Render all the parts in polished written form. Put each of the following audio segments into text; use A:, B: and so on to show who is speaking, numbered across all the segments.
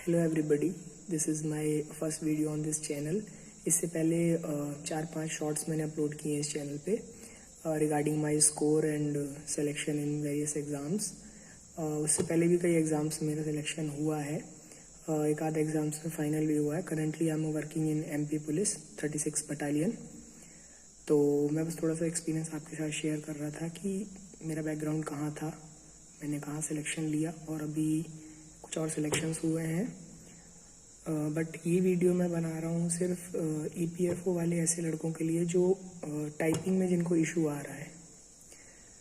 A: Hello everybody, this is my first video on this channel. इससे पहले 4-5 shorts मैंने upload किए हैं इस चैनल पे regarding my score and selection in various exams. उससे पहले भी कई एग्ज़ाम्स में मेरा सिलेक्शन हुआ है, एक आध एग्ज़ाम्स में फ़ाइनल भी हुआ है। Currently I am working in MP police 36 battalion. तो मैं बस थोड़ा सा एक्सपीरियंस आपके साथ शेयर कर रहा था कि मेरा बैकग्राउंड कहाँ था, मैंने कहाँ सिलेक्शन लिया और अभी कुछ और सिलेक्शंस हुए हैं। बट ये वीडियो मैं बना रहा हूँ सिर्फ EPFO वाले ऐसे लड़कों के लिए जो टाइपिंग में जिनको इशू आ रहा है।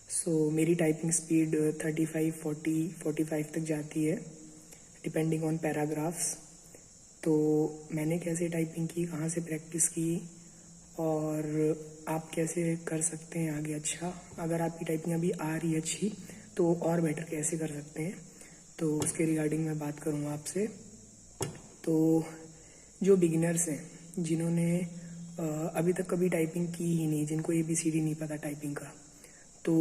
A: सो मेरी टाइपिंग स्पीड 35, 40, 45 तक जाती है डिपेंडिंग ऑन पैराग्राफ्स। तो मैंने कैसे टाइपिंग की, कहाँ से प्रैक्टिस की और आप कैसे कर सकते हैं आगे अच्छा। अगर आपकी टाइपिंग अभी आ रही है अच्छी तो और बेटर कैसे कर सकते हैं, तो उसके रिगार्डिंग मैं बात करूँगा आपसे। तो जो बिगिनर्स हैं, जिन्होंने अभी तक कभी टाइपिंग की ही नहीं, जिनको ABCD नहीं पता टाइपिंग का, तो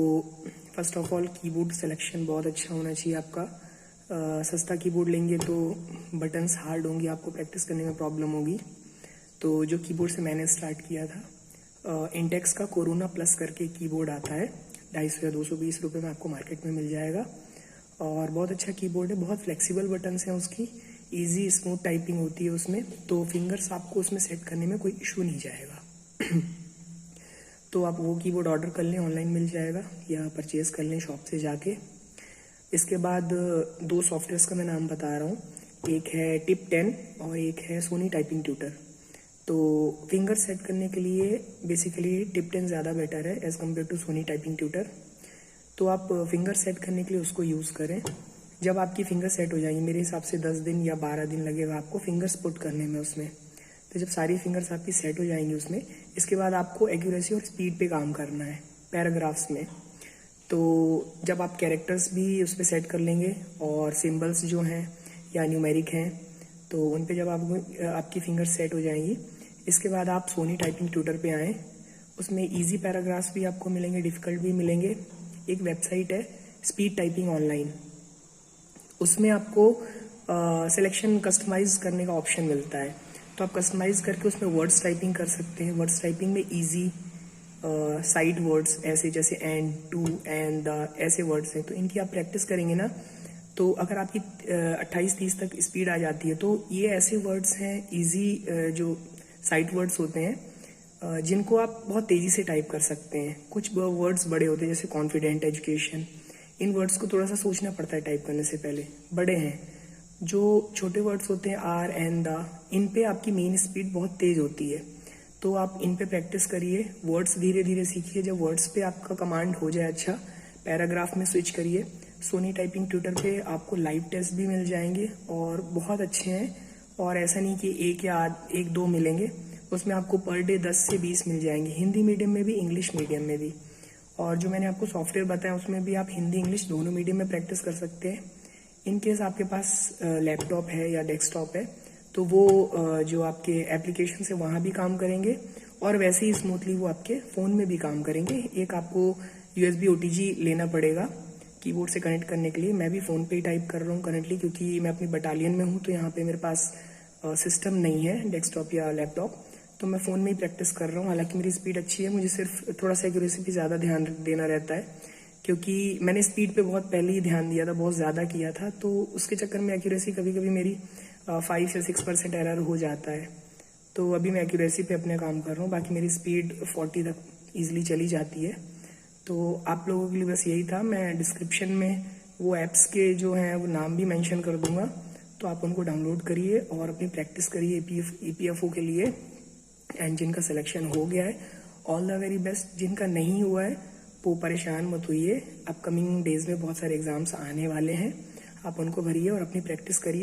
A: first of all keyboard selection बहुत अच्छा होना चाहिए आपका। सस्ता कीबोर्ड लेंगे तो बटन्स हार्ड होंगे, आपको प्रैक्टिस करने में प्रॉब्लम होगी। तो जो कीबोर्ड से मैंने स्टार्ट किया था, इंटेक्स का कोरोना प्लस करके कीबोर्ड आता है, 250 या 220 रुपये में आपको मार्केट में मिल जाएगा। और बहुत अच्छा कीबोर्ड है, बहुत फ्लेक्सिबल बटन्स हैं उसकी, इजी स्मूथ टाइपिंग होती है उसमें, तो फिंगर्स आपको उसमें सेट करने में कोई इशू नहीं जाएगा। तो आप वो कीबोर्ड ऑर्डर कर लें, ऑनलाइन मिल जाएगा या परचेज़ कर लें शॉप से जाके। इसके बाद 2 सॉफ्टवेयर्स का मैं नाम बता रहा हूँ, एक है टिप 10 और एक है सोनी टाइपिंग ट्यूटर। तो फिंगर सेट करने के लिए बेसिकली टिप 10 ज़्यादा बेटर है as compared to Sony typing tutor. तो आप फिंगर सेट करने के लिए उसको यूज़ करें। जब आपकी फिंगर सेट हो जाएंगी, मेरे हिसाब से 10 दिन या 12 दिन लगेगा आपको फिंगर्स पुट करने में उसमें। तो जब सारी फिंगर्स आपकी सेट हो जाएंगी उसमें, इसके बाद आपको एक्यूरेसी और स्पीड पे काम करना है पैराग्राफ्स में। तो जब आप कैरेक्टर्स भी उस पर सेट कर लेंगे और सिम्बल्स जो हैं या न्यूमेरिक हैं, तो उन पे जब आपकी फिंगर सेट हो जाएंगी, इसके बाद आप सोनी टाइपिंग ट्यूटर पे आएँ। उसमें ईजी पैराग्राफ्स भी आपको मिलेंगे, डिफ़िकल्ट भी मिलेंगे। एक वेबसाइट है स्पीड टाइपिंग ऑनलाइन, उसमें आपको सिलेक्शन कस्टमाइज करने का ऑप्शन मिलता है। तो आप कस्टमाइज करके उसमें वर्ड्स टाइपिंग कर सकते हैं। वर्ड्स टाइपिंग में इजी साइड वर्ड्स ऐसे जैसे एंड, टू, एंड, द, ऐसे वर्ड्स हैं, तो इनकी आप प्रैक्टिस करेंगे ना, तो अगर आपकी 28-30 तक स्पीड आ जाती है, तो ये ऐसे वर्ड्स हैं इजी जो साइड वर्ड्स होते हैं जिनको आप बहुत तेज़ी से टाइप कर सकते हैं। कुछ वर्ड्स बड़े होते हैं जैसे कॉन्फिडेंट, एजुकेशन, इन वर्ड्स को थोड़ा सा सोचना पड़ता है टाइप करने से पहले। बड़े हैं जो छोटे वर्ड्स होते हैं आर, एंड, द, इन पे आपकी मेन स्पीड बहुत तेज़ होती है। तो आप इन पे प्रैक्टिस करिए, वर्ड्स धीरे धीरे सीखिए। जब वर्ड्स पे आपका कमांड हो जाए अच्छा, पैराग्राफ में स्विच करिए। सोनी टाइपिंग ट्यूटर पे आपको लाइव टेस्ट भी मिल जाएंगे और बहुत अच्छे हैं। और ऐसा नहीं कि एक दो मिलेंगे, उसमें आपको पर डे 10 से 20 मिल जाएंगे, हिंदी मीडियम में भी, इंग्लिश मीडियम में भी। और जो मैंने आपको सॉफ्टवेयर बताया उसमें भी आप हिंदी इंग्लिश दोनों मीडियम में प्रैक्टिस कर सकते हैं। इन केस आपके पास लैपटॉप है या डेस्कटॉप है, तो वो जो आपके एप्लीकेशन है वहाँ भी काम करेंगे और वैसे ही स्मूथली वो आपके फ़ोन में भी काम करेंगे। एक आपको USB OTG लेना पड़ेगा कीबोर्ड से कनेक्ट करने के लिए। मैं भी फ़ोन पे ही टाइप कर रहा हूँ करंटली, क्योंकि मैं अपनी बटालियन में हूँ, तो यहाँ पे मेरे पास सिस्टम नहीं है डेस्कटॉप या लैपटॉप, तो मैं फ़ोन में ही प्रैक्टिस कर रहा हूँ। हालांकि मेरी स्पीड अच्छी है, मुझे सिर्फ थोड़ा सा एक्यूरेसी पे ज़्यादा ध्यान देना रहता है, क्योंकि मैंने स्पीड पे बहुत पहले ही ध्यान दिया था, बहुत ज़्यादा किया था, तो उसके चक्कर में एक्यूरेसी कभी कभी मेरी 5 से 6% एरर हो जाता है। तो अभी मैं एक्यूरेसी पे अपने काम कर रहा हूँ, बाकी मेरी स्पीड 40 तक ईजिली चली जाती है। तो आप लोगों के लिए बस यही था। मैं डिस्क्रिप्शन में वो ऐप्स के जो हैं वो नाम भी मेंशन कर दूंगा, तो आप उनको डाउनलोड करिए और अपनी प्रैक्टिस करिए EPFO के लिए। एंड जिनका सिलेक्शन हो गया है, ऑल द वेरी बेस्ट। जिनका नहीं हुआ है वो परेशान मत होइए, अपकमिंग डेज में बहुत सारे एग्जाम्स आने वाले हैं, आप उनको भरिए और अपनी प्रैक्टिस करिए।